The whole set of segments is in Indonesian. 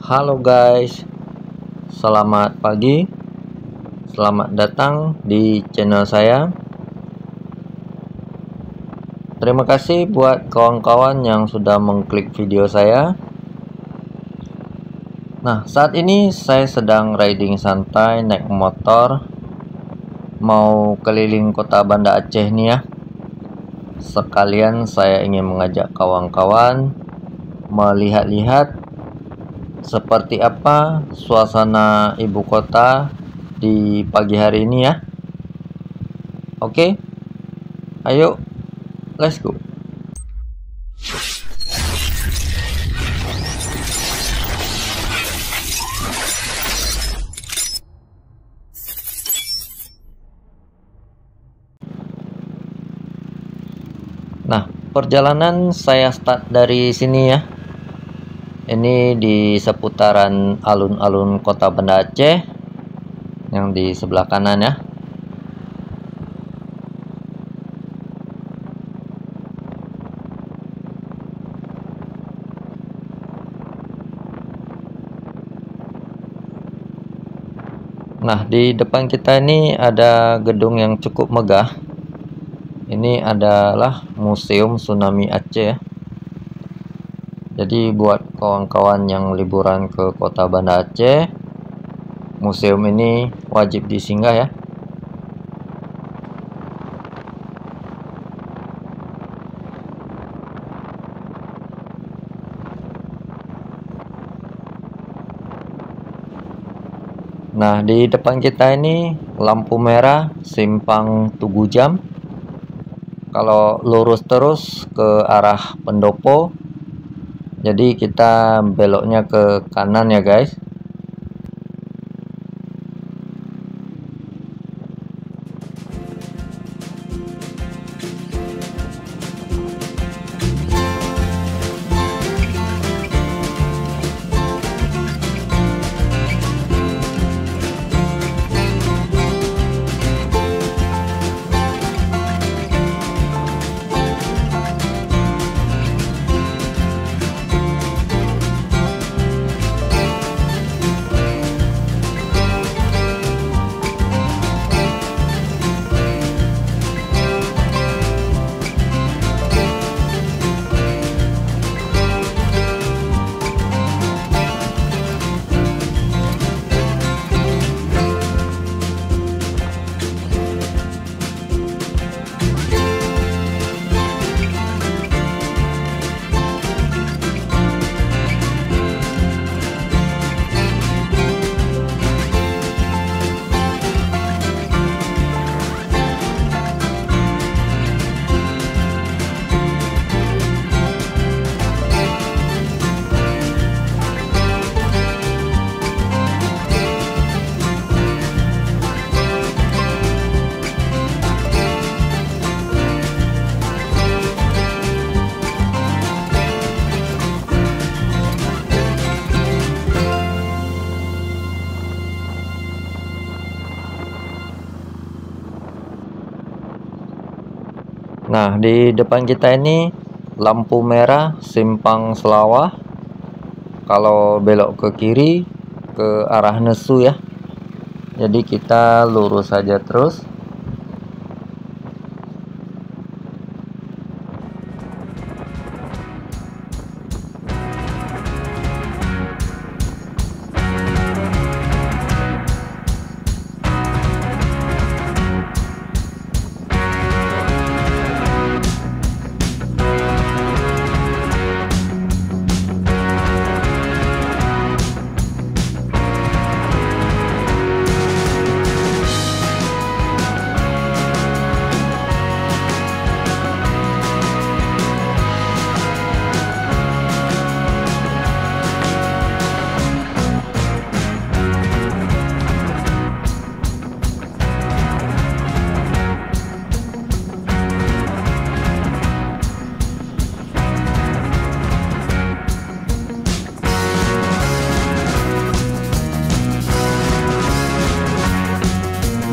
Halo guys, selamat pagi, selamat datang di channel saya. Terima kasih buat kawan-kawan yang sudah mengklik video saya. Nah, saat ini saya sedang riding santai naik motor, mau keliling kota Banda Aceh nih ya. Sekalian saya ingin mengajak kawan-kawan melihat-lihat seperti apa suasana ibu kota di pagi hari ini ya. Oke, ayo let's go. Nah, perjalanan saya start dari sini ya. Ini di seputaran alun-alun kota Banda Aceh yang di sebelah kanan ya. Nah, di depan kita ini ada gedung yang cukup megah. Ini adalah Museum Tsunami Aceh ya. Jadi buat kawan-kawan yang liburan ke kota Banda Aceh, museum ini wajib disinggah ya. Nah, di depan kita ini lampu merah simpang Tugu Jam. Kalau lurus terus ke arah pendopo, jadi kita beloknya ke kanan ya guys. Nah, di depan kita ini lampu merah simpang Selawah. Kalau belok ke kiri ke arah Nesu ya. Jadi kita lurus saja terus.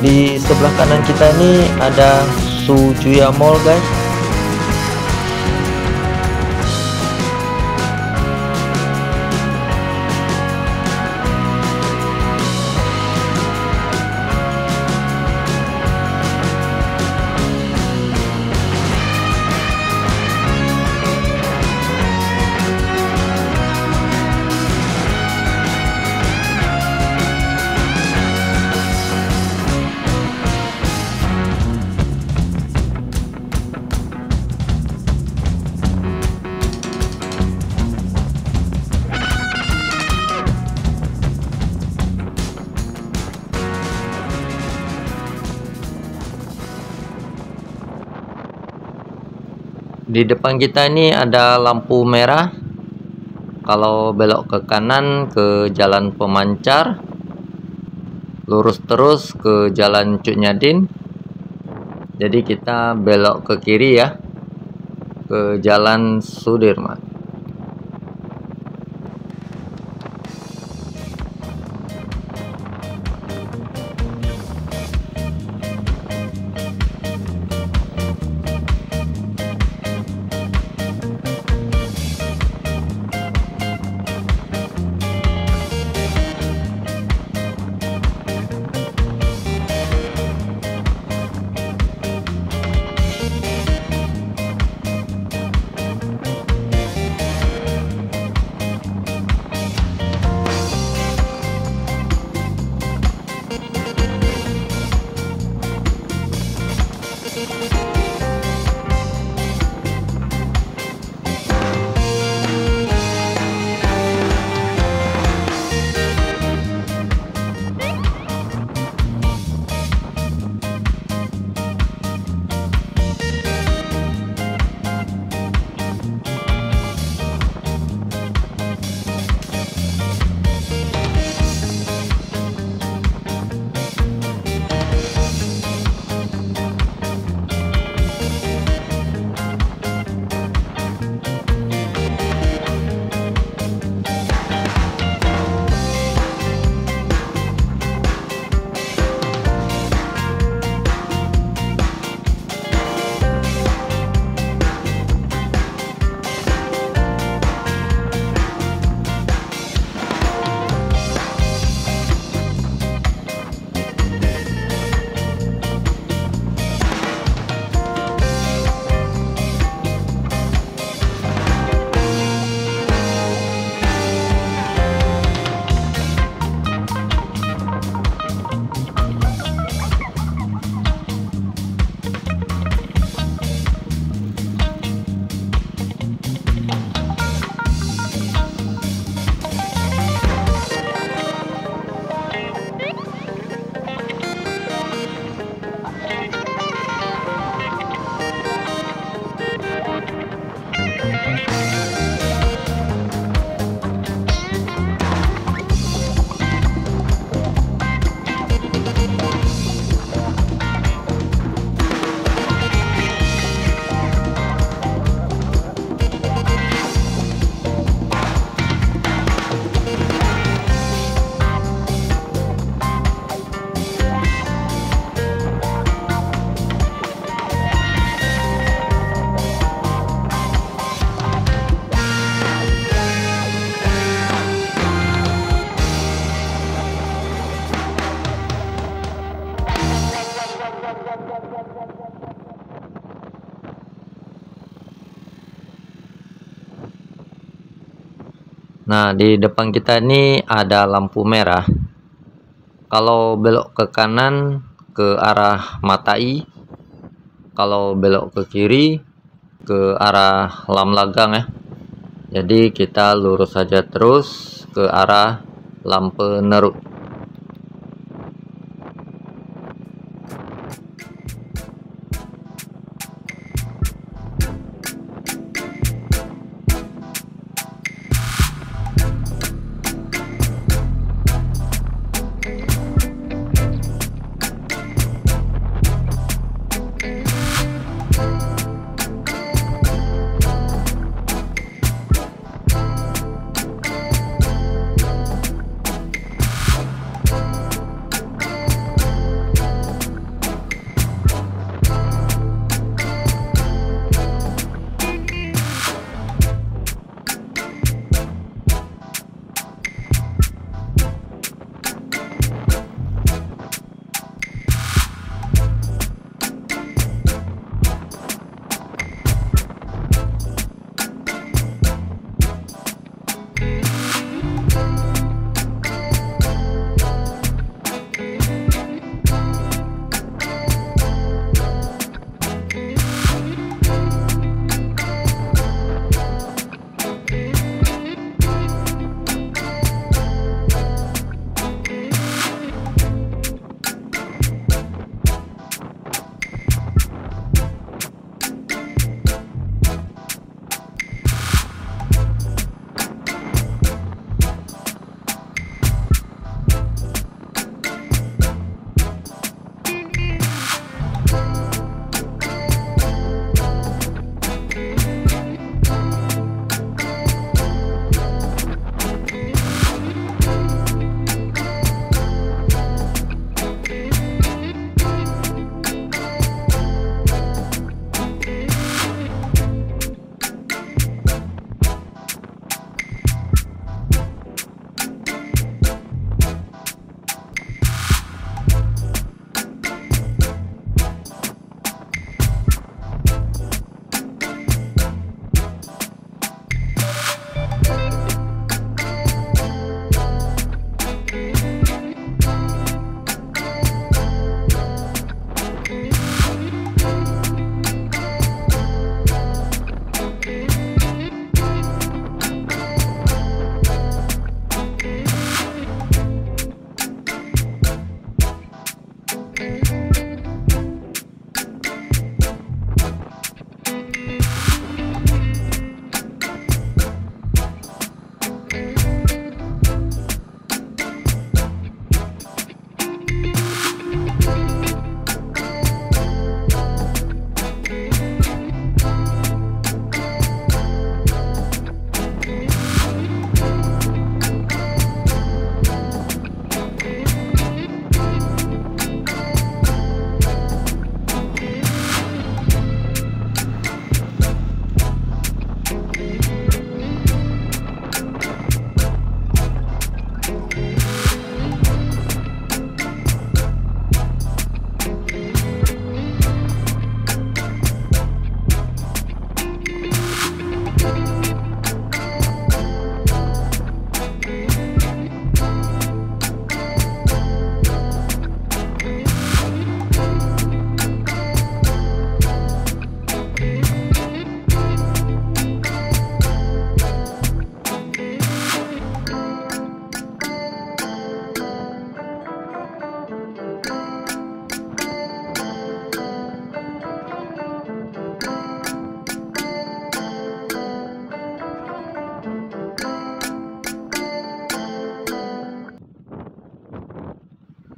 Di sebelah kanan kita ini ada Sujuya Mall guys. Di depan kita ini ada lampu merah. Kalau belok ke kanan ke Jalan Pemancar, lurus terus ke Jalan Cuk Nyadin. Jadi kita belok ke kiri ya, ke Jalan Sudirman. Nah, di depan kita ini ada lampu merah. Kalau belok ke kanan ke arah Matai, kalau belok ke kiri ke arah Lamlagang ya. Jadi kita lurus saja terus ke arah Lampeneruk.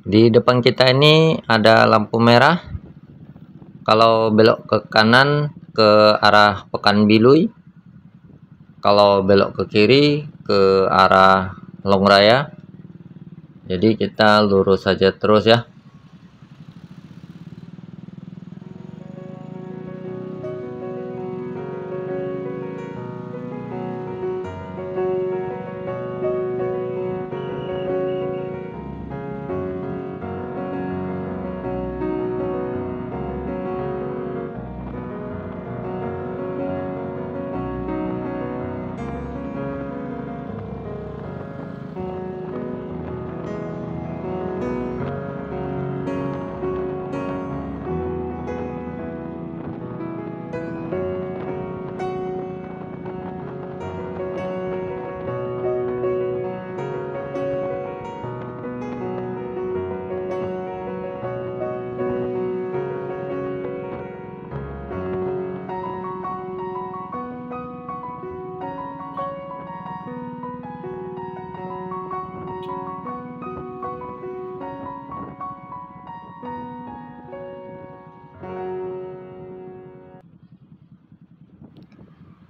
Di depan kita ini ada lampu merah. Kalau belok ke kanan ke arah Pekan Bilui. Kalau belok ke kiri ke arah Long Raya. Jadi kita lurus saja terus ya.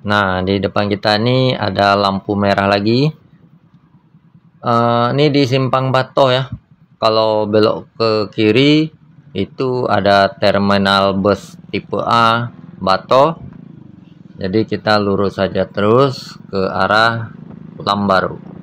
Nah, di depan kita ini ada lampu merah lagi. Ini di Simpang Bato ya. Kalau belok ke kiri itu ada terminal bus tipe A Bato. Jadi kita lurus saja terus ke arah Lambaru.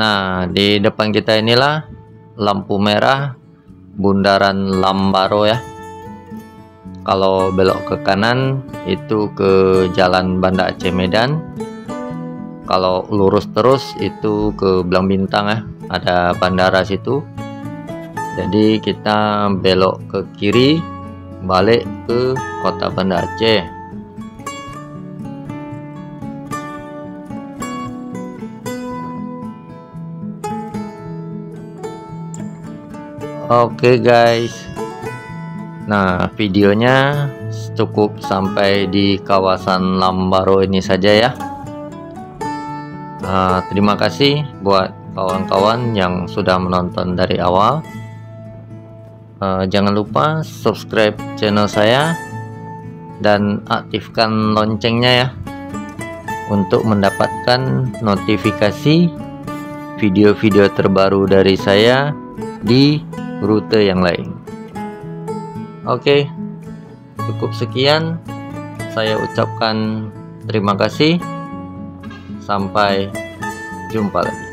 Nah, di depan kita inilah lampu merah bundaran Lambaro ya. Kalau belok ke kanan itu ke Jalan Banda Aceh Medan. Kalau lurus terus itu ke Belang Bintang ya, ada bandara situ. Jadi kita belok ke kiri balik ke kota Banda Aceh. Oke guys, nah videonya cukup sampai di kawasan Lambaro ini saja ya. Terima kasih buat kawan-kawan yang sudah menonton dari awal. Jangan lupa subscribe channel saya dan aktifkan loncengnya ya, untuk mendapatkan notifikasi video-video terbaru dari saya di rute yang lain. Oke, cukup sekian. Saya ucapkan terima kasih. Sampai jumpa lagi.